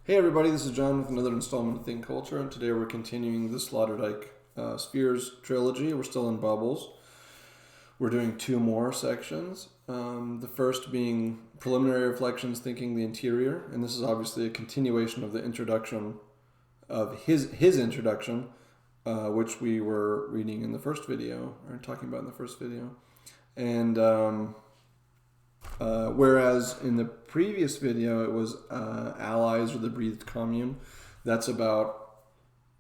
Hey everybody, this is John with another installment of Think Culture, and today we're continuing the Sloterdijk Spheres trilogy. We're still in bubbles. We're doing two more sections. The first being preliminary reflections, thinking the interior, and this is obviously a continuation of the introduction of his introduction, which we were reading in the first video, or talking about in the first video. And whereas in the previous video it was allies or the breathed commune, that's about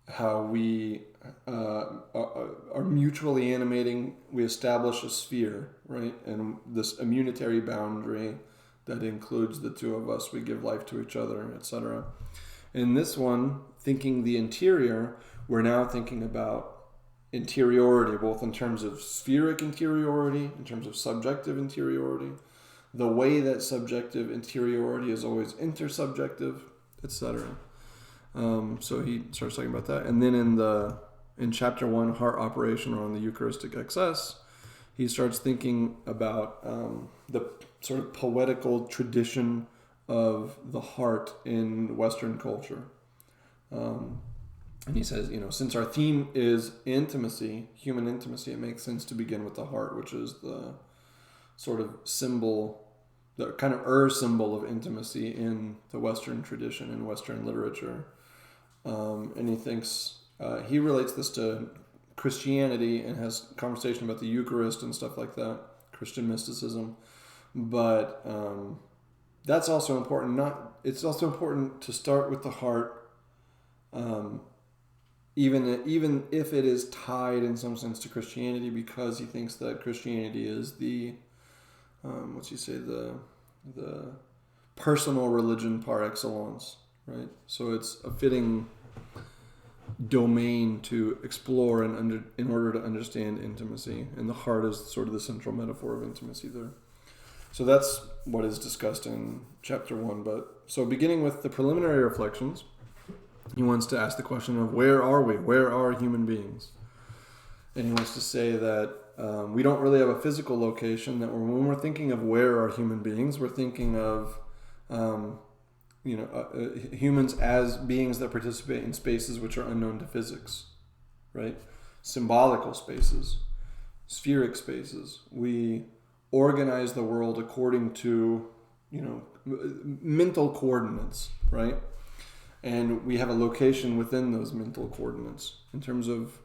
how we are mutually animating. We establish a sphere, right? And this immunitary boundary that includes the two of us. We give life to each other, etc. In this one, thinking the interior, we're now thinking about interiority, both in terms of spheric interiority, in terms of subjective interiority, the way that subjective interiority is always intersubjective, etc. So he starts talking about that. And then in chapter 1, Heart Operation, or on the Eucharistic Excess, he starts thinking about the sort of poetical tradition of the heart in Western culture. And he says, since our theme is intimacy, human intimacy, it makes sense to begin with the heart, which is the sort of symbol, the kind of symbol of intimacy in the Western tradition, in Western literature. And he thinks, he relates this to Christianity and has conversation about the Eucharist and stuff like that, Christian mysticism. But that's also important. It's also important to start with the heart, even if it is tied in some sense to Christianity, because he thinks that Christianity is the the personal religion par excellence, right? So it's a fitting domain to explore in order to understand intimacy, and the heart is sort of the central metaphor of intimacy there. So that's what is discussed in chapter 1. But so beginning with the preliminary reflections, he wants to ask the question of where are we? Where are human beings? And he wants to say that we don't really have a physical location, that when we're thinking of where are human beings, we're thinking of humans as beings that participate in spaces which are unknown to physics, right? Symbolical spaces, spheric spaces. We organize the world according to, mental coordinates, right? And we have a location within those mental coordinates in terms of,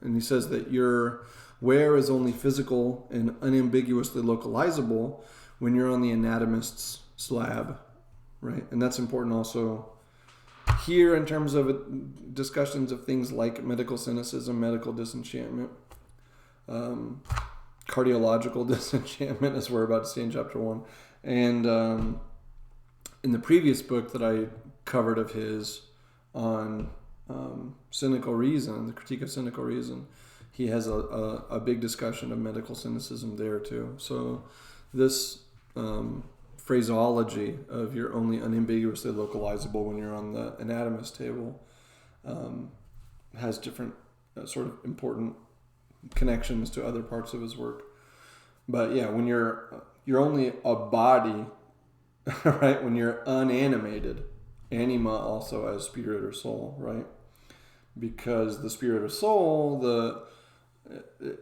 and he says that your where is only physical and unambiguously localizable when you're on the anatomist's slab, right? And that's important also here in terms of discussions of things like medical cynicism, medical disenchantment, cardiological disenchantment, as we're about to see in chapter 1. And in the previous book that I covered of his on cynical reason, the critique of cynical reason, he has a big discussion of medical cynicism there too. So this phraseology of you're only unambiguously localizable when you're on the anatomist table has different sort of important connections to other parts of his work. But yeah, when you're only a body, right? When you're unanimated, anima also as spirit or soul, right? Because the spirit or soul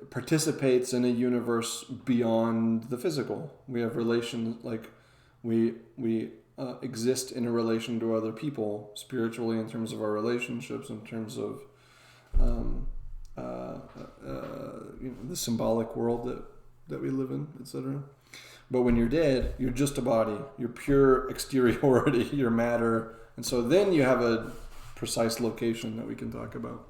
participates in a universe beyond the physical. We have relations, like we exist in a relation to other people spiritually, in terms of our relationships, in terms of the symbolic world that we live in, etc. But when you're dead, you're just a body. You're pure exteriority. You're matter. And so then you have a precise location that we can talk about.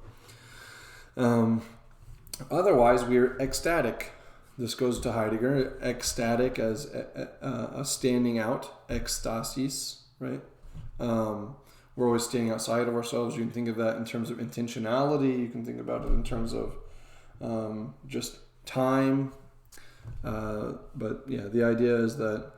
Otherwise, we're ecstatic. This goes to Heidegger. Ecstatic as a standing out, ecstasis, right? We're always standing outside of ourselves. You can think of that in terms of intentionality. You can think about it in terms of just time. But yeah, the idea is that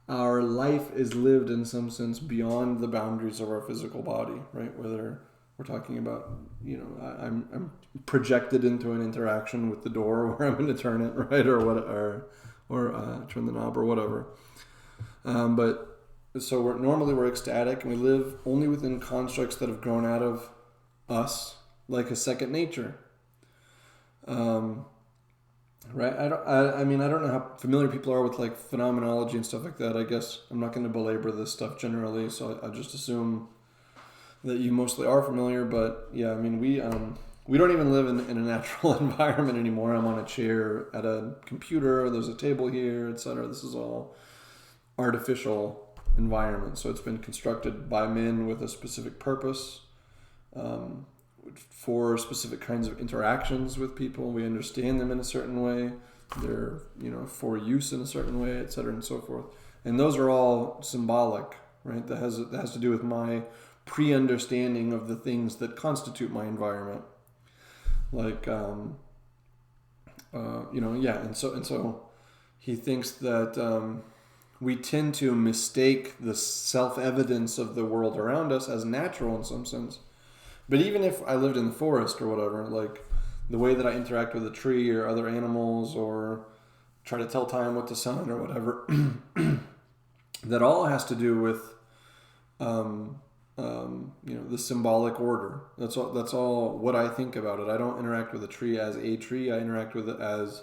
our life is lived in some sense beyond the boundaries of our physical body, right? Whether we're talking about, I'm projected into an interaction with the door where I'm going to turn it, right, or turn the knob or whatever. But so we're ecstatic, and we live only within constructs that have grown out of us, like a second nature. Right? I mean, I don't know how familiar people are with like phenomenology and stuff like that. I guess I'm not going to belabor this stuff generally, so I just assume that you mostly are familiar. But yeah, I mean, we don't even live in a natural environment anymore. I'm on a chair at a computer. There's a table here, etc. This is all artificial environment. So it's been constructed by men with a specific purpose, for specific kinds of interactions with people. We understand them in a certain way. They're, for use in a certain way, etc. and so forth. And those are all symbolic, right? That has to do with my pre-understanding of the things that constitute my environment. Like, and so he thinks that we tend to mistake the self-evidence of the world around us as natural in some sense. But even if I lived in the forest or whatever, like the way that I interact with a tree or other animals or try to tell time with the sun or whatever, that all has to do with, the symbolic order. That's all what I think about it. I don't interact with a tree as a tree. I interact with it as,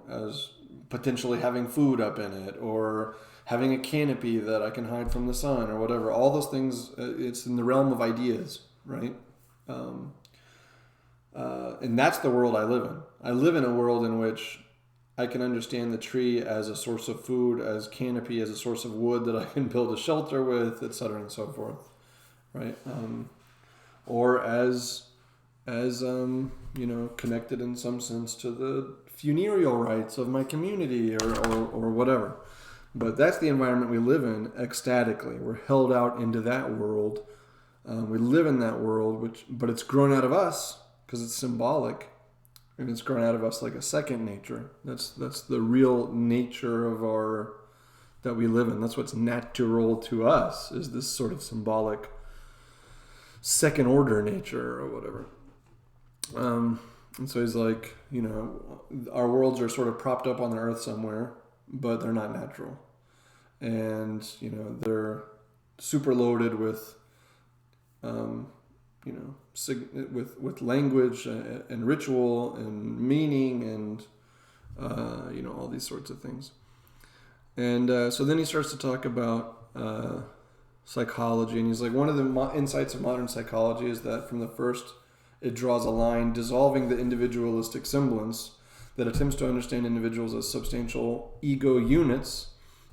as potentially having food up in it or having a canopy that I can hide from the sun or whatever. All those things, it's in the realm of ideas, right? And that's the world I live in. I live in a world in which I can understand the tree as a source of food, as canopy, as a source of wood that I can build a shelter with, etc. and so forth, right? Or as connected in some sense to the funereal rites of my community or whatever. But that's the environment we live in ecstatically. We're held out into that world. We live in that world, but it's grown out of us because it's symbolic, and it's grown out of us like a second nature. That's the real nature of that we live in. That's what's natural to us, is this sort of symbolic second order nature or whatever. And so he's like, our worlds are sort of propped up on the earth somewhere, but they're not natural. And, they're super loaded with, with language and ritual and meaning and, all these sorts of things. And so then he starts to talk about psychology. And he's like, one of the insights of modern psychology is that from the first, it draws a line dissolving the individualistic semblance that attempts to understand individuals as substantial ego units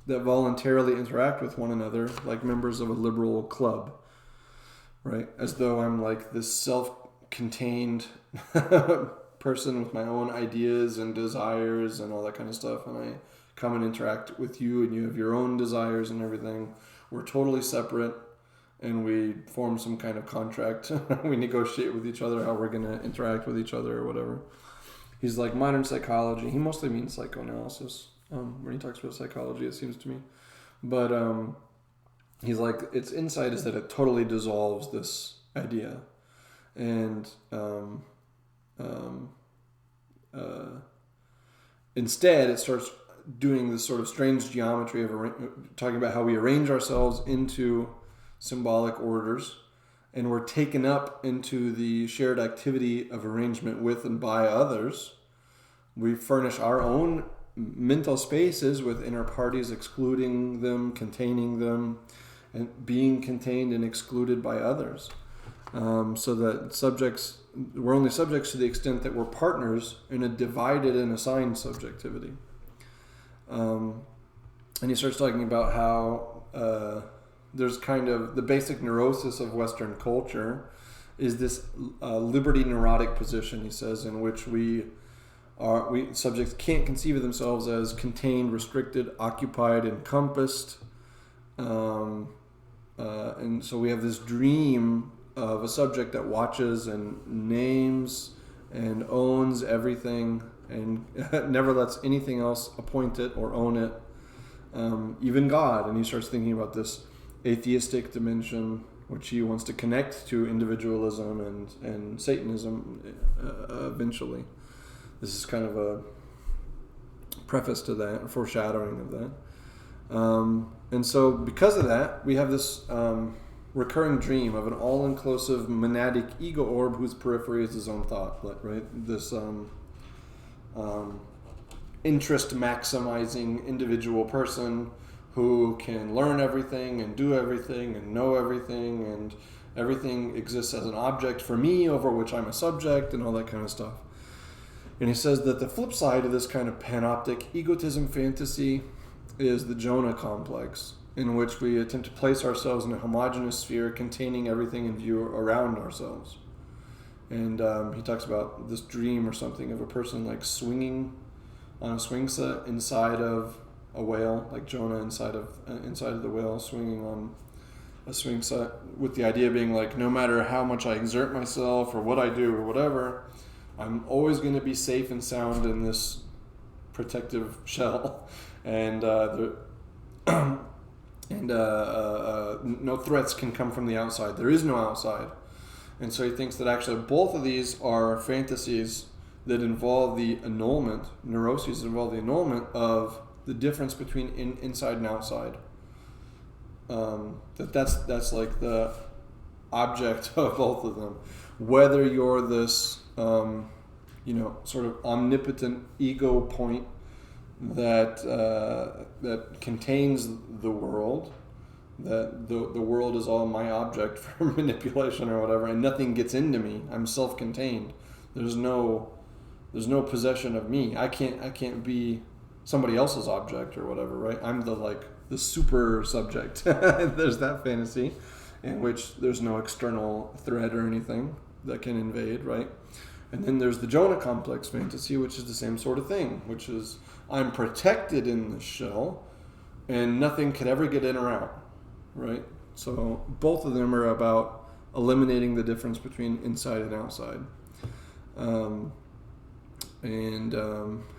that voluntarily interact with one another like members of a liberal club, right? As though I'm like this self-contained person with my own ideas and desires and all that kind of stuff, and I come and interact with you and you have your own desires and everything. We're totally separate, and we form some kind of contract. We negotiate with each other how we're going to interact with each other or whatever. He's like, modern psychology. He mostly means psychoanalysis. When he talks about psychology, it seems to me. But he's like, its insight is that it totally dissolves this idea. And instead, it starts doing this sort of strange geometry of talking about how we arrange ourselves into symbolic orders, and we're taken up into the shared activity of arrangement with and by others. We furnish our own mental spaces with inner parties, excluding them, containing them, and being contained and excluded by others. So that we're only subjects to the extent that we're partners in a divided and assigned subjectivity. And he starts talking about how there's kind of the basic neurosis of Western culture is this liberty neurotic position, he says, in which subjects can't conceive of themselves as contained, restricted, occupied, encompassed. And so we have this dream of a subject that watches and names and owns everything and never lets anything else appoint it or own it, even God. And he starts thinking about this atheistic dimension, which he wants to connect to individualism and Satanism eventually. This is kind of a preface to that, a foreshadowing of that. And so because of that, we have this recurring dream of an all-inclusive monadic ego orb whose periphery is his own thought, right? This interest-maximizing individual person who can learn everything and do everything and know everything, and everything exists as an object for me over which I'm a subject and all that kind of stuff. And he says that the flip side of this kind of panoptic egotism fantasy is the Jonah Complex, in which we attempt to place ourselves in a homogeneous sphere containing everything in view around ourselves. And he talks about this dream or something of a person like swinging on a swing set inside of a whale, like Jonah inside of the whale, swinging on a swing set, with the idea being like, no matter how much I exert myself or what I do or whatever, I'm always going to be safe and sound in this protective shell, and no threats can come from the outside. There is no outside. And so he thinks that actually both of these are fantasies that involve the annulment, neuroses that involve the annulment of the difference between inside and outside. That's like the object of both of them. Whether you're this, sort of omnipotent ego point that contains the world, that the world is all my object for manipulation or whatever, and nothing gets into me. I'm self-contained. There's no possession of me. I can't be somebody else's object or whatever, right? I'm the super subject. There's that fantasy in which there's no external threat or anything that can invade, right? And then there's the Jonah Complex fantasy, which is the same sort of thing, which is I'm protected in the shell and nothing could ever get in or out, right? So both of them are about eliminating the difference between inside and outside.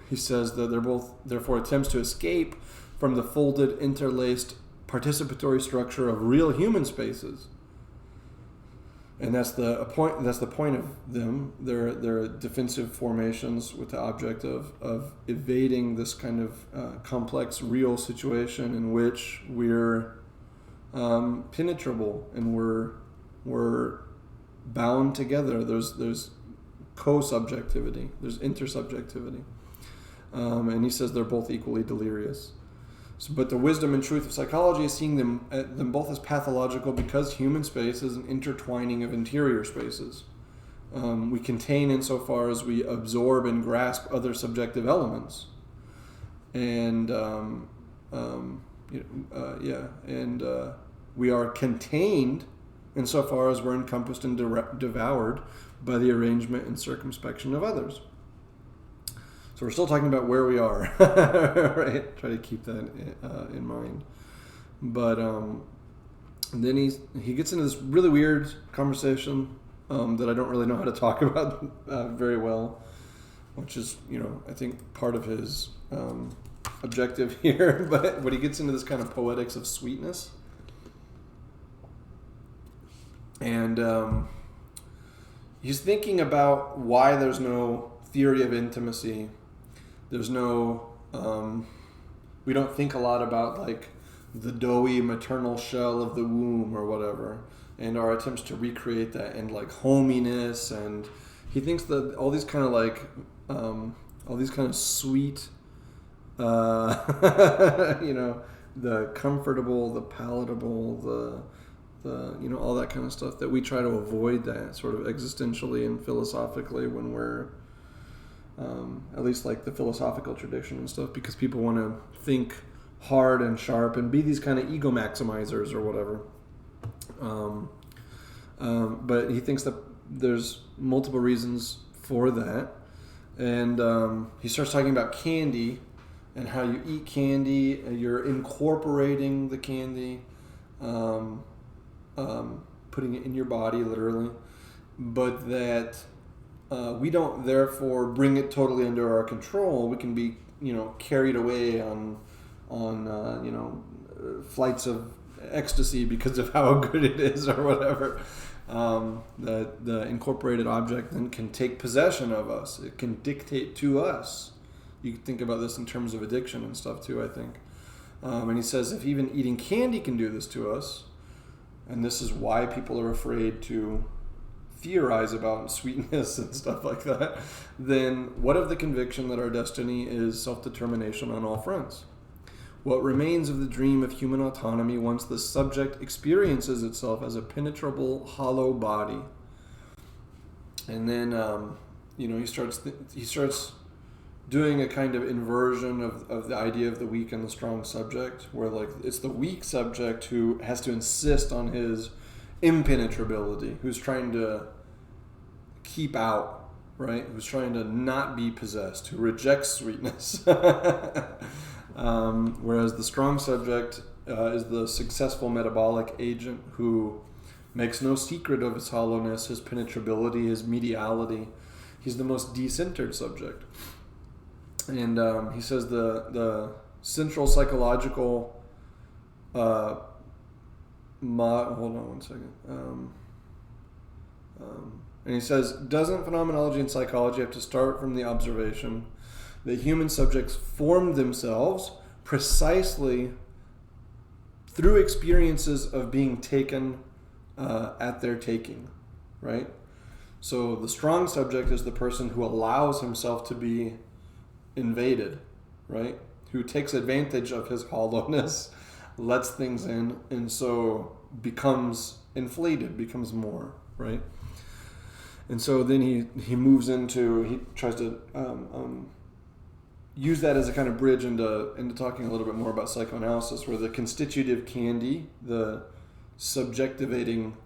He says that they're both, therefore, attempts to escape from the folded, interlaced, participatory structure of real human spaces. And that's the point. That's the point of them. They're defensive formations with the object of evading this kind of complex, real situation in which we're penetrable and we're bound together. There's co-subjectivity. There's intersubjectivity. And he says they're both equally delirious. But the wisdom and truth of psychology is seeing them both as pathological because human space is an intertwining of interior spaces. We contain insofar as we absorb and grasp other subjective elements. And we are contained insofar as we're encompassed and devoured by the arrangement and circumspection of others. So we're still talking about where we are, right? Try to keep that in mind. But then he gets into this really weird conversation that I don't really know how to talk about very well, which is, I think part of his objective here. But he gets into this kind of poetics of sweetness. And he's thinking about why there's no theory of intimacy. There's no, we don't think a lot about like the doughy maternal shell of the womb or whatever, and our attempts to recreate that and like hominess. And he thinks that all these kind of like, all these kind of sweet, the comfortable, the palatable, the all that kind of stuff that we try to avoid that sort of existentially and philosophically when we're, at least like the philosophical tradition and stuff, because people want to think hard and sharp and be these kind of ego maximizers or whatever. But he thinks that there's multiple reasons for that. And he starts talking about candy and how you eat candy, and you're incorporating the candy, putting it in your body literally, but that we don't therefore bring it totally under our control. We can be, carried away on flights of ecstasy because of how good it is or whatever. That the incorporated object then can take possession of us. It can dictate to us. You can think about this in terms of addiction and stuff too, I think. And he says if even eating candy can do this to us, and this is why people are afraid to theorize about sweetness and stuff like that, then what of the conviction that our destiny is self-determination on all fronts? What remains of the dream of human autonomy once the subject experiences itself as a penetrable, hollow body? And then, he starts doing a kind of inversion of the idea of the weak and the strong subject, where like it's the weak subject who has to insist on his impenetrability, who's trying to keep out, right? Who's trying to not be possessed, who rejects sweetness. Whereas the strong subject is the successful metabolic agent who makes no secret of his hollowness, his penetrability, his mediality. He's the most decentered subject. And he says the central psychological hold on one second. And he says, doesn't phenomenology and psychology have to start from the observation that human subjects formed themselves precisely through experiences of being taken at their taking, right? So the strong subject is the person who allows himself to be invaded, right? Who takes advantage of his hollowness, lets things in, and so becomes inflated, becomes more, right? And so then he moves into, he tries to use that as a kind of bridge into talking a little bit more about psychoanalysis, where the constitutive candy, the subjectivating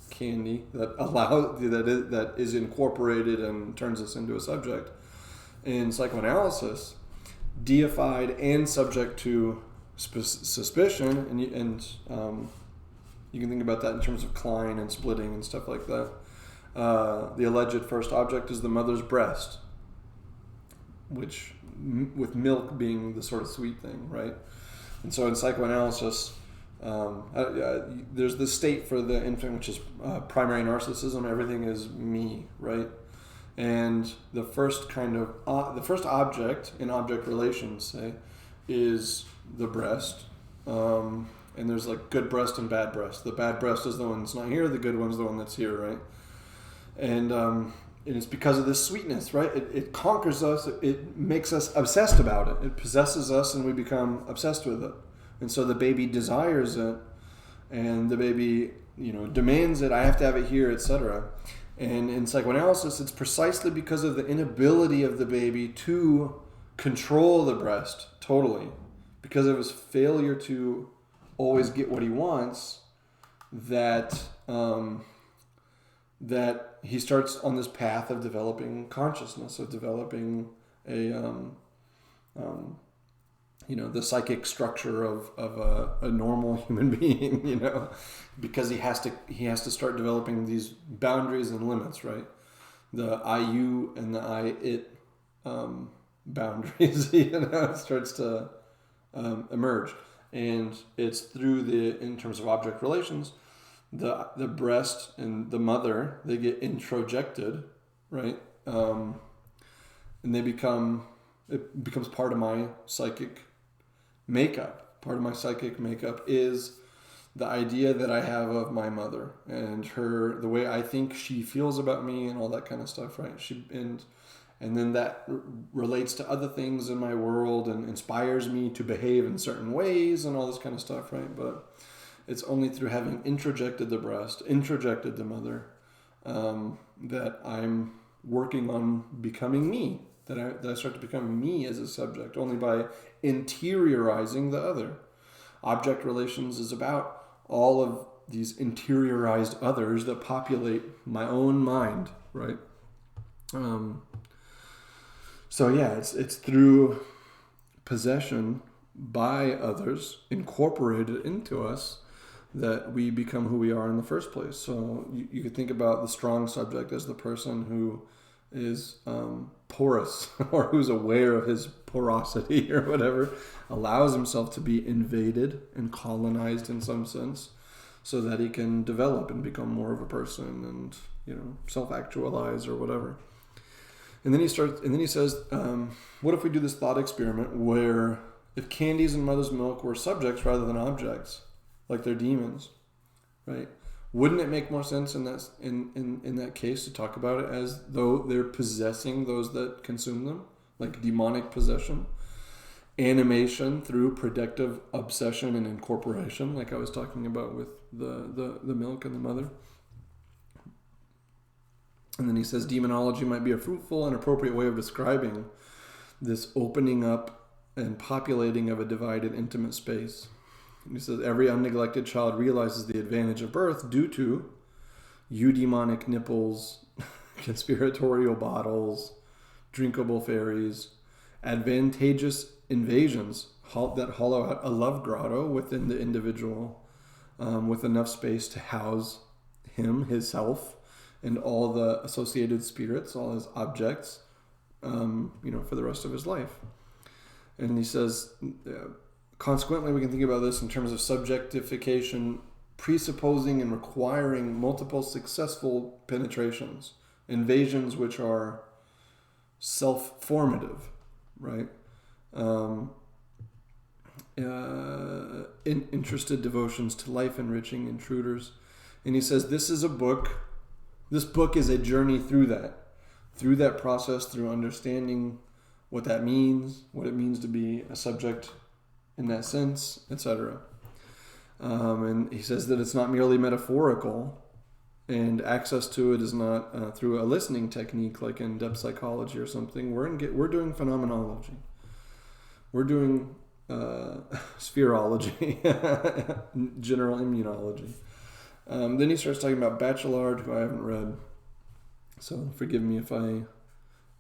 candy that is incorporated and turns us into a subject in psychoanalysis, deified and subject to suspicion, and you can think about that in terms of Klein and splitting and stuff like that. The alleged first object is the mother's breast, which with milk being the sort of sweet thing, right? And so in psychoanalysis, there's this state for the infant, which is primary narcissism. Everything is me, right? And the first kind of the first object in object relations, say, is the breast. And there's like good breast and bad breast. The bad breast is the one that's not here. The good one's the one that's here, right? And it's because of this sweetness, right? It conquers us. It makes us obsessed about it. It possesses us, and we become obsessed with it. And so the baby desires it, and the baby, demands it. I have to have it here, etc. And in psychoanalysis, it's precisely because of the inability of the baby to control the breast totally, because of his failure to always get what he wants, that he starts on this path of developing consciousness, of developing the psychic structure of a normal human being, because he has to start developing these boundaries and limits, right? The I-you and the I-it boundaries, starts to emerge. And it's through in terms of object relations, the breast and the mother, they get introjected, right? And it becomes part of my psychic makeup. Part of my psychic makeup is the idea that I have of my mother and the way I think she feels about me and all that kind of stuff, right? And then that relates to other things in my world and inspires me to behave in certain ways and all this kind of stuff, right? But it's only through having introjected the breast, introjected the mother, that I'm working on becoming me, that I start to become me as a subject, only by interiorizing the other. Object relations is about all of these interiorized others that populate my own mind, right? So yeah, it's through possession by others, incorporated into us, that we become who we are in the first place. So you could think about the strong subject as the person who is porous, or who's aware of his porosity or whatever, allows himself to be invaded and colonized in some sense, so that he can develop and become more of a person and self-actualize or whatever. And then he says, what if we do this thought experiment where if candies and mother's milk were subjects rather than objects, like they're demons, right? Wouldn't it make more sense in that in that case to talk about it as though they're possessing those that consume them, like demonic possession, animation through predictive obsession and incorporation, like I was talking about with the milk and the mother. And then he says demonology might be a fruitful and appropriate way of describing this opening up and populating of a divided intimate space. And he says every unneglected child realizes the advantage of birth due to eudemonic nipples, conspiratorial bottles, drinkable fairies, advantageous invasions that hollow out a love grotto within the individual, with enough space to house him, his self, and all the associated spirits, all his objects, for the rest of his life. And he says, consequently, we can think about this in terms of subjectification, presupposing and requiring multiple successful penetrations, invasions which are self-formative, right? Interested devotions to life-enriching intruders. And he says this book is a journey through that process, through understanding what that means, what it means to be a subject in that sense, etc. And he says that it's not merely metaphorical, and access to it is not through a listening technique like in depth psychology or something. We're doing phenomenology. We're doing spherology, general immunology. Then he starts talking about Bachelard, who I haven't read. So forgive me if I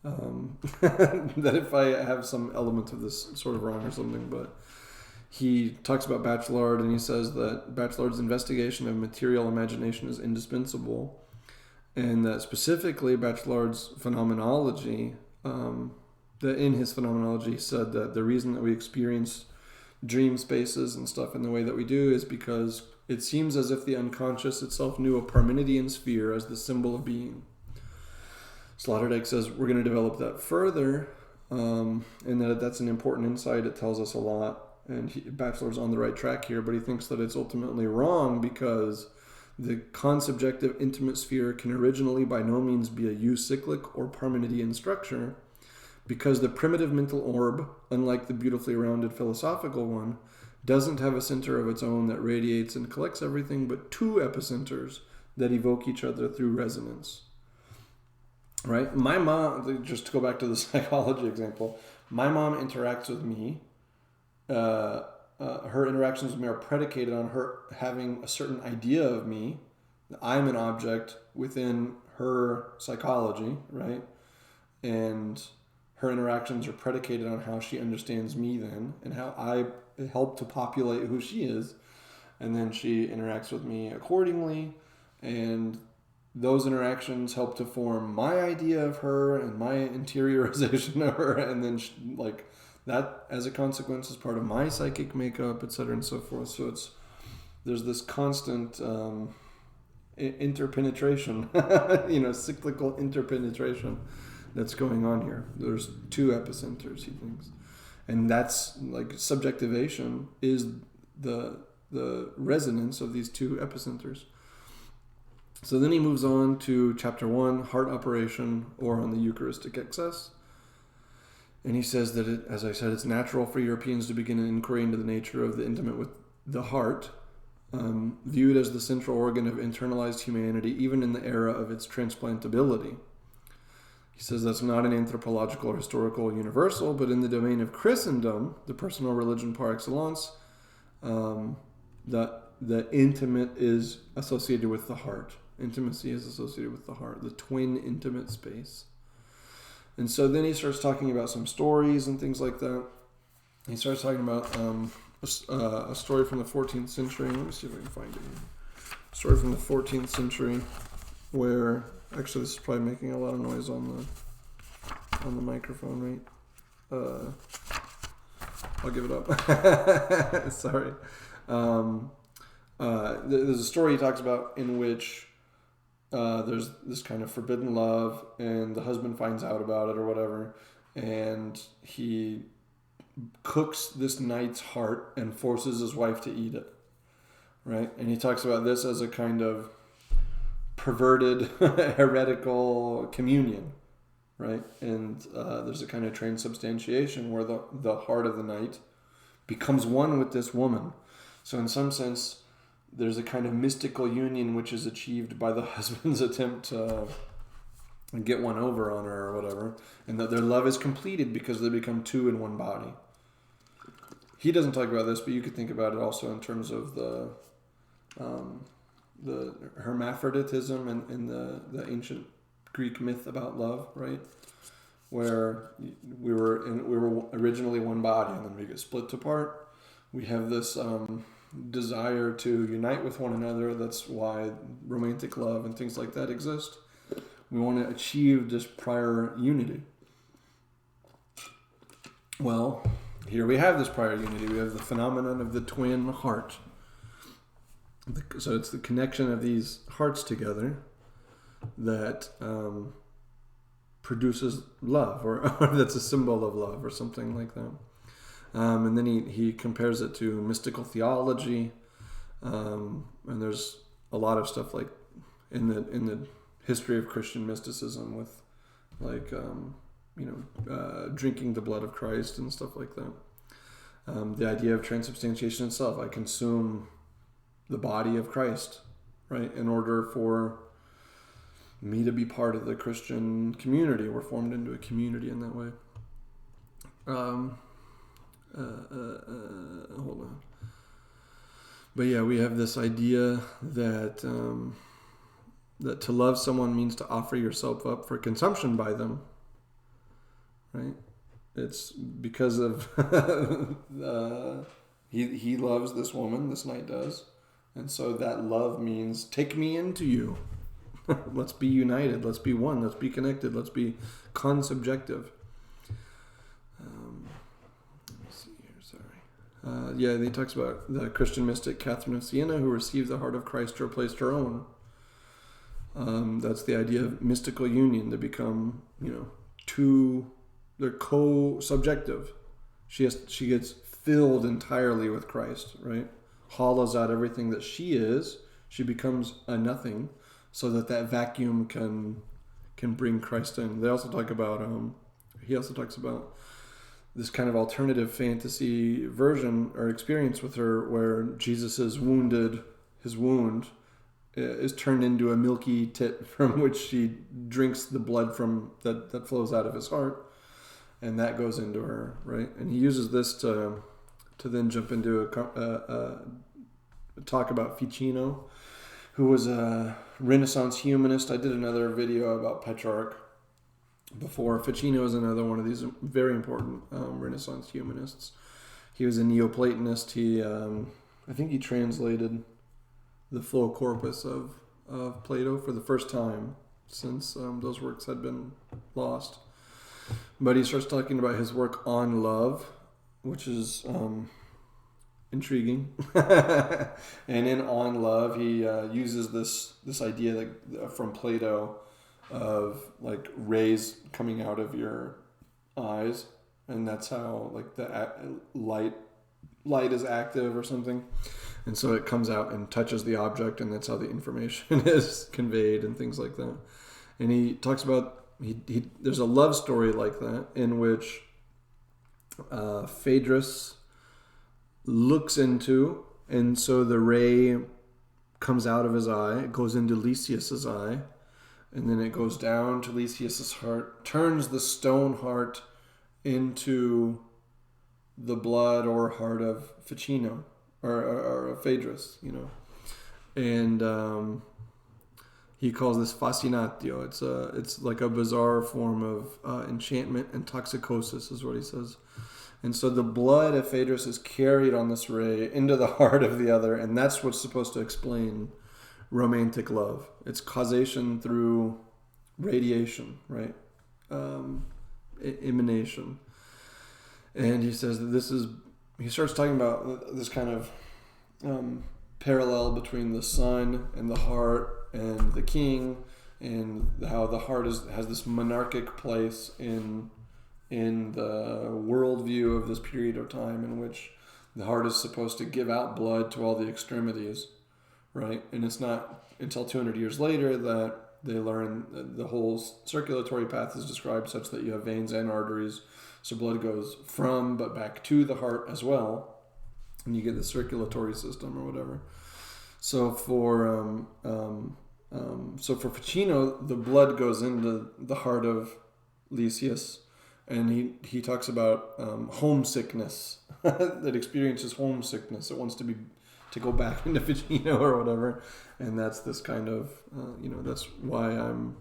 if I have some element of this sort of wrong or something. But he talks about Bachelard, and he says that Bachelard's investigation of material imagination is indispensable, and that specifically Bachelard's phenomenology, that in his phenomenology said that the reason that we experience dream spaces and stuff in the way that we do is because it seems as if the unconscious itself knew a Parmenidean sphere as the symbol of being. Sloterdijk says we're going to develop that further, and that that's an important insight. It tells us a lot, and Bachelard's on the right track here, but he thinks that it's ultimately wrong because the consubjective intimate sphere can originally by no means be a eucyclic or Parmenidean structure, because the primitive mental orb, unlike the beautifully rounded philosophical one, doesn't have a center of its own that radiates and collects everything, but two epicenters that evoke each other through resonance. Right? My mom, just to go back to the psychology example, my mom interacts with me. Her interactions with me are predicated on her having a certain idea of me. I'm an object within her psychology, right? And her interactions are predicated on how she understands me then, and how I help to populate who she is. And then she interacts with me accordingly, and those interactions help to form my idea of her and my interiorization of her, and then that as a consequence is part of my psychic makeup, etc. and so forth. So there's this constant interpenetration, cyclical interpenetration that's going on here. There's two epicenters, he thinks, and that's like subjectivation is the resonance of these two epicenters. So then he moves on to chapter 1, heart operation, or on the Eucharistic excess. And he says that, as I said, it's natural for Europeans to begin an inquiry into the nature of the intimate with the heart, viewed as the central organ of internalized humanity, even in the era of its transplantability. He says that's not an anthropological or historical universal, but in the domain of Christendom, the personal religion par excellence, the intimate is associated with the heart. Intimacy is associated with the heart, the twin intimate space. And so then he starts talking about some stories and things like that. He starts talking about a story from the 14th century. Let me see if I can find it here. A story from the 14th century where, actually this is probably making a lot of noise on the microphone, right? I'll give it up. Sorry. There's a story he talks about in which there's this kind of forbidden love, and the husband finds out about it or whatever, and he cooks this knight's heart and forces his wife to eat it, right? And he talks about this as a kind of perverted, heretical communion, right? And there's a kind of transubstantiation where the heart of the knight becomes one with this woman. So in some sense, there's a kind of mystical union which is achieved by the husband's attempt to get one over on her or whatever, and that their love is completed because they become two in one body. He doesn't talk about this, but you could think about it also in terms of the hermaphroditism and the ancient Greek myth about love, right? Where we were originally one body, and then we get split apart. We have this desire to unite with one another. That's why romantic love and things like that exist. We want to achieve this prior unity. Well, here we have this prior unity. We have the phenomenon of the twin heart. So it's the connection of these hearts together that produces love, or that's a symbol of love, or something like that. And then he compares it to mystical theology, and there's a lot of stuff like in the history of Christian mysticism with like drinking the blood of Christ and stuff like that. The idea of transubstantiation itself, I consume the body of Christ, right, in order for me to be part of the Christian community. We're formed into a community in that way. Hold on. But yeah, we have this idea that that to love someone means to offer yourself up for consumption by them, right? It's because of he loves this woman, this knight does, and so that love means take me into you. Let's be united. Let's be one. Let's be connected. Let's be consubjective. Let me see here. Sorry. He talks about the Christian mystic Catherine of Siena, who received the heart of Christ to replace her own. That's the idea of mystical union, to become, two. They're co-subjective. She gets filled entirely with Christ, right? Hollows out everything that she is. She becomes a nothing, so that vacuum can bring Christ in. They also talk about he also talks about this kind of alternative fantasy version or experience with her, where Jesus is wounded. His wound is turned into a milky tit from which she drinks the blood from that flows out of his heart, and that goes into her, right? And he uses this to then jump into a talk about Ficino, who was a Renaissance humanist. I did another video about Petrarch before. Ficino is another one of these very important Renaissance humanists. He was a Neoplatonist. I think he translated the full corpus of Plato for the first time since those works had been lost. But he starts talking about his work on love, which is intriguing. And in On Love, he uses this idea from Plato of like rays coming out of your eyes, and that's how like the light is active or something, and so it comes out and touches the object, and that's how the information is conveyed and things like that. And he talks about there's a love story like that in which Phaedrus looks into, and so the ray comes out of his eye, it goes into Lysias's eye, and then it goes down to Lysias's heart, turns the stone heart into the blood or heart of Ficino or Phaedrus, and he calls this fascinatio. It's like a bizarre form of enchantment and toxicosis, is what he says. And so the blood of Phaedrus is carried on this ray into the heart of the other, and that's what's supposed to explain romantic love. It's causation through radiation, right? Emanation. And he says that he starts talking about this kind of parallel between the sun and the heart and the king, and how the heart has this monarchic place in in the worldview of this period of time in which the heart is supposed to give out blood to all the extremities, right? And it's not until 200 years later that they learn the whole circulatory path is described such that you have veins and arteries, so blood goes from but back to the heart as well, and you get the circulatory system or whatever. So for Ficino, the blood goes into the heart of Lysias, and he talks about homesickness that experiences homesickness. It wants to go back into Ficino or whatever, and that's this kind of that's why I'm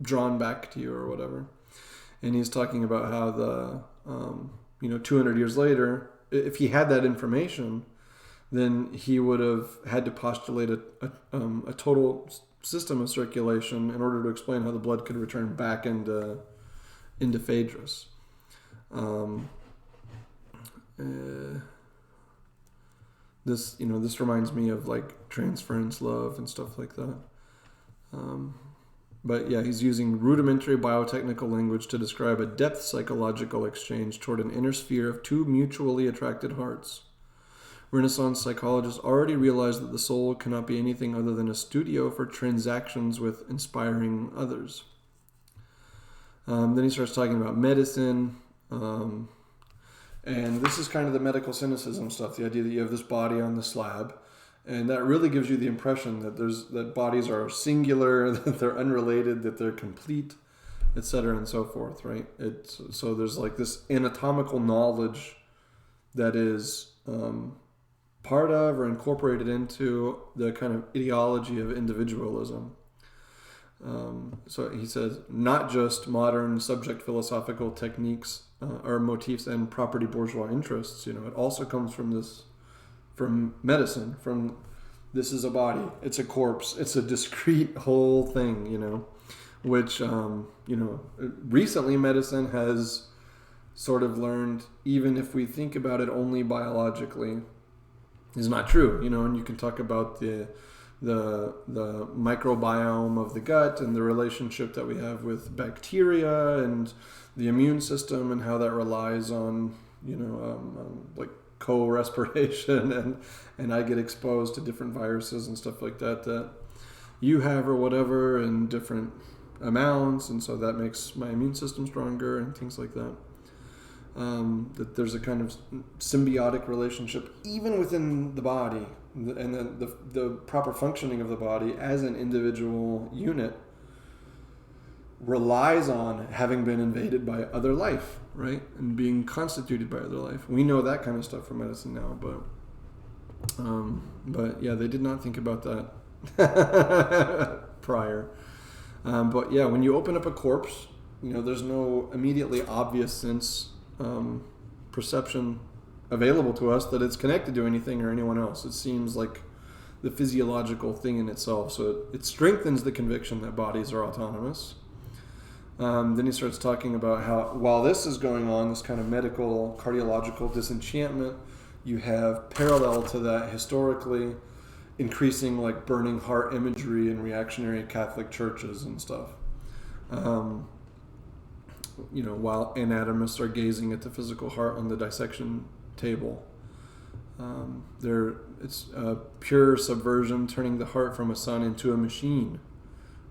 drawn back to you or whatever. And he's talking about how the 200 years later, if he had that information, then he would have had to postulate a total system of circulation in order to explain how the blood could return back into Phaedrus. This reminds me of like transference love and stuff like that. But yeah, he's using rudimentary biotechnical language to describe a depth psychological exchange toward an inner sphere of two mutually attracted hearts. Renaissance psychologists already realized that the soul cannot be anything other than a studio for transactions with inspiring others. Then he starts talking about medicine, and this is kind of the medical cynicism stuff, the idea that you have this body on the slab, and that really gives you the impression that bodies are singular, that they're unrelated, that they're complete, etc. and so forth, right? So there's like this anatomical knowledge that is part of or incorporated into the kind of ideology of individualism. So he says, not just modern subject philosophical techniques or motifs and property bourgeois interests. It also comes from medicine, from this is a body, it's a corpse, it's a discrete whole thing, which, recently medicine has sort of learned, even if we think about it only biologically, is not true, and you can talk about the microbiome of the gut and the relationship that we have with bacteria and the immune system and how that relies on, like co-respiration and I get exposed to different viruses and stuff like that you have or whatever in different amounts, and so that makes my immune system stronger and things like that. That there's a kind of symbiotic relationship even within the body, and then the proper functioning of the body as an individual unit relies on having been invaded by other life, right? And being constituted by other life. We know that kind of stuff from medicine now, but yeah, they did not think about that prior. But yeah, when you open up a corpse, there's no immediately obvious sense perception available to us that it's connected to anything or anyone else. It seems like the physiological thing in itself. So it strengthens the conviction that bodies are autonomous. Then he starts talking about how while this is going on, this kind of medical cardiological disenchantment, you have parallel to that historically increasing like burning heart imagery in reactionary Catholic churches and stuff. While anatomists are gazing at the physical heart on the dissection table. It's a pure subversion, turning the heart from a son into a machine.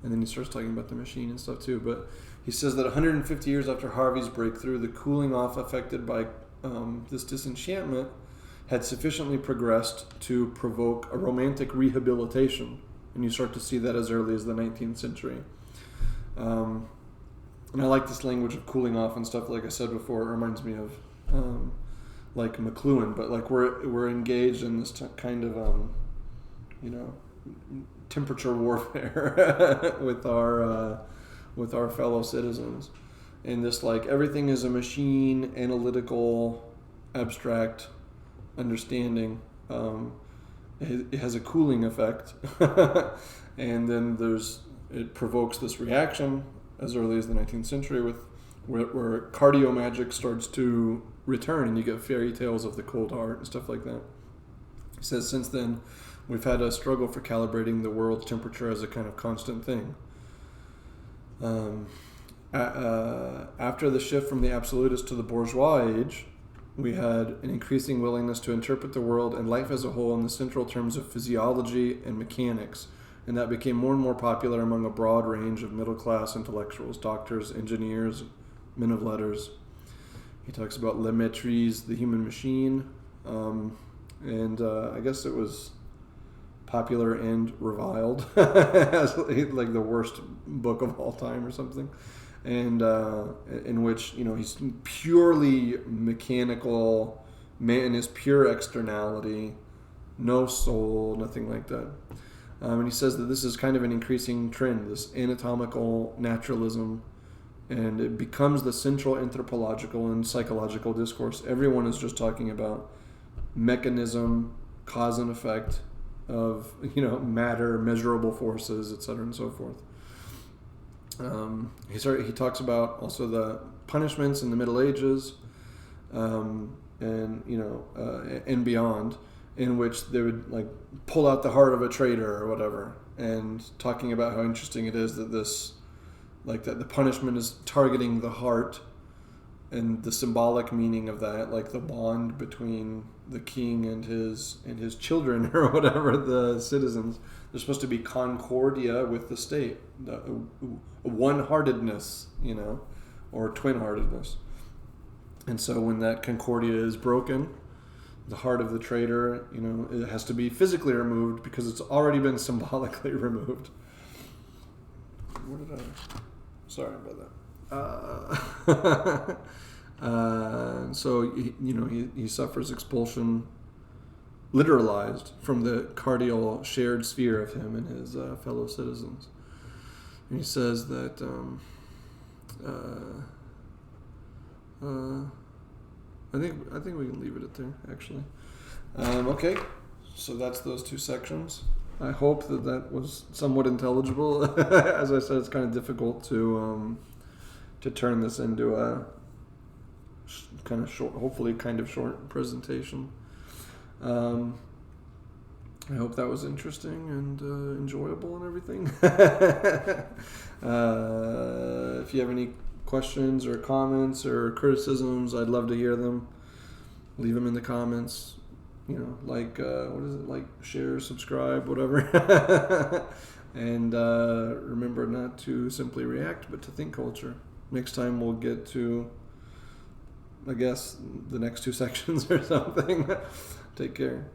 And then he starts talking about the machine and stuff too. But he says that 150 years after Harvey's breakthrough, the cooling off affected by this disenchantment had sufficiently progressed to provoke a romantic rehabilitation. And you start to see that as early as the 19th century. And I like this language of cooling off and stuff. Like I said before, it reminds me of like McLuhan, but like we're engaged in this kind of temperature warfare with our fellow citizens, and this like everything is a machine, analytical, abstract understanding. It has a cooling effect, and then it provokes this reaction as early as the 19th century where cardio magic starts to return, and you get fairy tales of the cold heart and stuff like that. He says since then we've had a struggle for calibrating the world's temperature as a kind of constant thing. After the shift from the absolutist to the bourgeois age, we had an increasing willingness to interpret the world and life as a whole in the central terms of physiology and mechanics, and that became more and more popular among a broad range of middle-class intellectuals, doctors, engineers, men of letters. He talks about la maîtrise, the human machine, and I guess it was popular and reviled as like the worst book of all time or something, and in which he's purely mechanical, man is pure externality, no soul, nothing like that. And he says that this is kind of an increasing trend, this anatomical naturalism, and it becomes the central anthropological and psychological discourse. Everyone is just talking about mechanism, cause and effect of matter, measurable forces, etc., and so forth. He talks about also the punishments in the Middle Ages, and beyond, in which they would like pull out the heart of a traitor or whatever, and talking about how interesting it is that that the punishment is targeting the heart, and the symbolic meaning of that, like the bond between the king and his children or whatever, the citizens. There's supposed to be concordia with the state, one-heartedness, or twin-heartedness. And so when that concordia is broken, the heart of the traitor, it has to be physically removed because it's already been symbolically removed. Sorry about that. So he suffers expulsion, literalized, from the cardial shared sphere of him and his fellow citizens. And he says that I think we can leave it at there, actually. Okay, so that's those two sections. I hope that was somewhat intelligible. As I said, it's kind of difficult to turn this into a kind of short, hopefully kind of short presentation. I hope that was interesting and enjoyable and everything. If you have any questions or comments or criticisms, I'd love to hear them. Leave them in the comments. Share, subscribe, whatever. And remember not to simply react, but to think culture. Next time we'll get to, I guess, the next two sections or something. Take care.